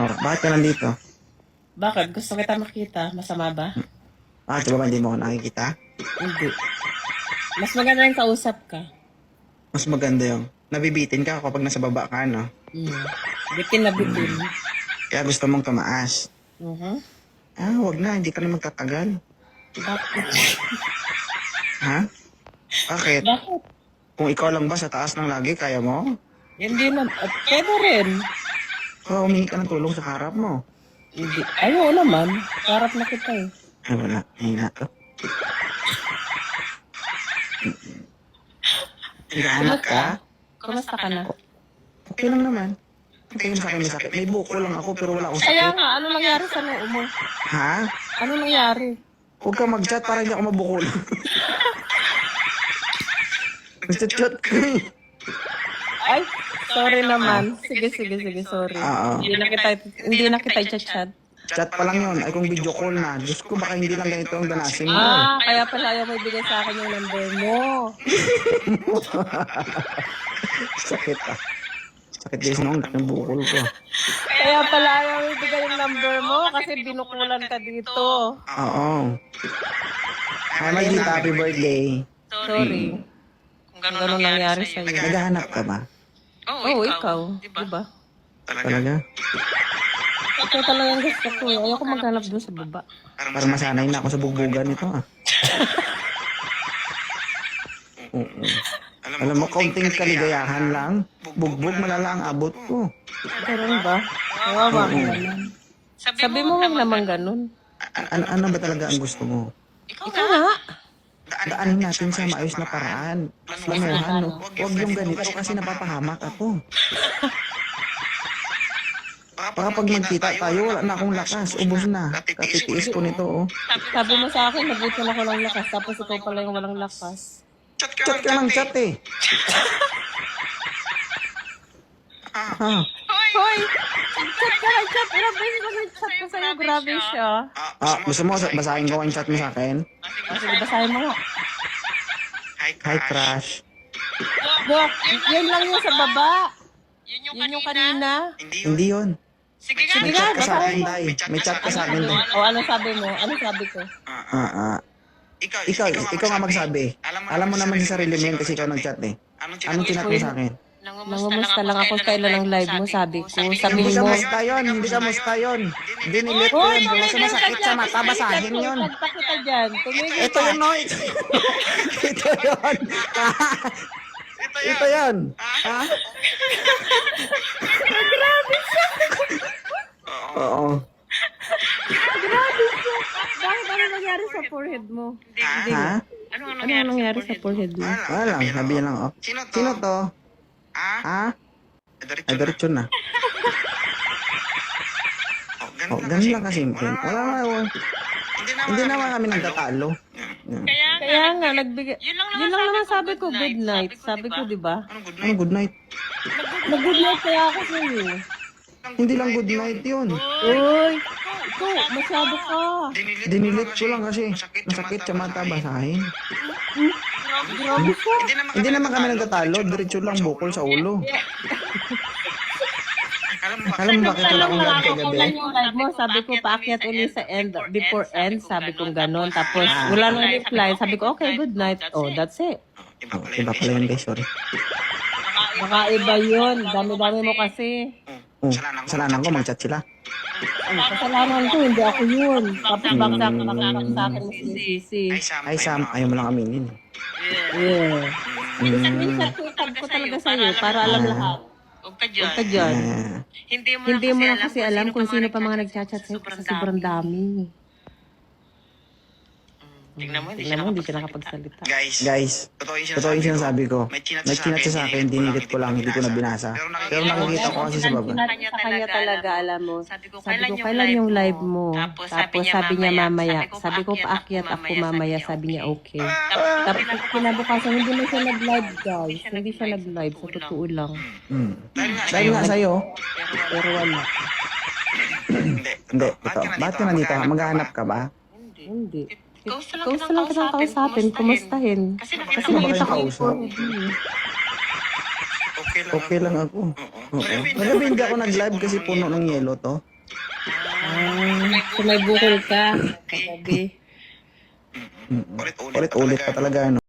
Oh, bakit ka nandito? Bakit? Gusto kita makita. Masama ba? Bakit ba hindi mo ako nakikita? Hindi. Mas maganda yung kausap ka. Mas maganda yung nabibitin ka kapag nasa baba ka, no? Bitin na bitin. Kaya gusto mong tumaas. Wag na, hindi ka na magtatagal. Bakit? Ha? Bakit? Bakit? Kung ikaw lang ba sa taas ng lagi, kaya mo? Hindi na. Pwede rin. Humingi ka ng tulong sa harap mo. Hindi. Ayaw naman. Karap na kita eh. Ay, wala. Hina to. Naghahanap ka? Kumusta ka na? Okay lang naman. Okay sa akin may sakit. May buko lang ako pero wala akong Kaya sakit. nga, ano nangyari sa noo mo? Ha? Ano nangyari? Huwag ka mag-chat para hindi ako mabukol. Nag-chat ka eh. Ay, sorry naman. Sige, sorry. Oo. Hindi na kita i-chat. Chat pa lang yun. Ay kung video call na. Diyos ko, baka hindi lang ganito ang danasin mo. Kaya pala ayaw mo ibigay sa akin yung number mo. Sakit ah. Sakit din nung ng bukol ko. Kaya pala ayaw mo ibigay yung number mo kasi binukulan ka dito. Oo. Hi, Magita. Happy birthday. Sorry. Kung gano'n nangyari sa'yo. Naghahanap ka ba? Oo, ikaw. Diba? Talaga? Ikaw talaga yung gusto ko. Ayoko maghanap doon sa baba. Para masanay na ako sa bugbugan nito ah. Oo. Alam mo, kaunting kaligayahan lang. Bugbog malala ang abot ko. Ganun ba? Kawawa ka naman. Sabi mo huwag naman ganun. Ano ba talaga ang gusto mo? Ikaw nga. Daanin natin sa maayos na paraan. Planuhan, no? Huwag yung ganito kasi napapahamak ako. Baka pag magkita tayo, wala na akong lakas. Ubus na. Katitiis ko nito, oh. Sabi mo sa akin, nabuti na ko ng lakas. Tapos ikaw pala yung walang lakas. Chat ka ng chat, eh. Ha? Hoy! Chat ka ng chat. Ilang beses mo nag-chat ko sa'yo. Grabe siya. Gusto mo basahin ko ang chat mo sa akin? Sige, basahin mo nga. Hi, crush. Bok, yun lang yung sa baba. Yun yung kanina. Hindi yun. Sige May nga, chat ka sa akin, basahin mo. Day. May chat ka sa akin, Day. O, ano sabi mo? Ano sabi ko? Ikaw nga magsabi. Alam mo naman sa sarili mo yun kasi ikaw nag-chat, eh. Anong chinat mo sa akin? Nangumusta lang ako kailan ang live mo, sabi ko. Sabi Hindi ka mo, musta yun. Hindi ka musta yun. Dinilit ko yun. Kasi masakit sa mata. Basahin yun. Tagpa kita dyan. Tumigil Ito ka. yun, no? Ito yun. Ito yun. Ha? Grabe siya. Oo. Grabe siya. Bakit ano nangyari sa forehead mo? Ha? Ano nangyari sa forehead mo? Wala lang. Sabi niya lang, oh. Sino to? Ha? Ay, diretso na. Ganun lang kasimple. Wala nga, oh. Hindi naman kami nagtatalo. Kaya nga, nagbigay. Yun lang naman sabi ko, good night. Sabi ko, di ba? Ano, good night? Nag-good night kaya ako sa'yo. Hindi lang good night yun. Uy, ikaw, masyado ka. Dinilit ko lang kasi masakit sa mata. Basahin. Grabe ka. Hindi naman kami nagtatalo. Diretso lang bukol sa ulo. Alam mo bakit wala akong gabi kagabi? Kailan yung live mo? Sabi ko, paakyat uli sa end, before end. Sabi ko gano'n. Tapos, wala nang reply. Sabi ko, okay, good night. Oh, that's it. Iba pala yun guys, sorry. Baka iba yun. Dami-dami mo kasi. Kasalanan ko, mag-chat sila. Ang kasalanan ko, hindi ako yun. Tapos baksak sa akin mo sinisisi. Ay Sam, ayaw mo lang aminin. Yeah. Minsan tag ko talaga sa'yo para alam lahat. Huwag ka dyan. Hindi mo na kasi alam kung sino pa mga nagchat-chat sa'yo kasi sobrang dami. Tingnan mo, hindi siya nakapagsalita. Guys, totoo yung sinasabi ko. May chinat siya sa akin, dinilit ko lang, hindi ko na binasa. Pero nakikita ko kasi sa baba. Sa kanya talaga, alam mo. Sabi ko, kailan yung live mo? Tapos sabi niya mamaya. Sabi ko, paakyat ako mamaya. Sabi niya, okay. Tapos kinabukasan, hindi na siya nag-live, guys. Hindi siya nag-live. Sa totoo lang. Dahil nga sa'yo. Pero wala. Hindi, ito. Bakit ka nandito? Maghahanap ka ba? Hindi. Kausa lang kitang kausapin, kumustahin. Kasi nakita ko kausap? yung Okay lang ako. Oo. Kagabi hindi ako nag-live kasi puno ng yelo to. So may bukol ka. Kagabi. Ulit-ulit pa talaga, no?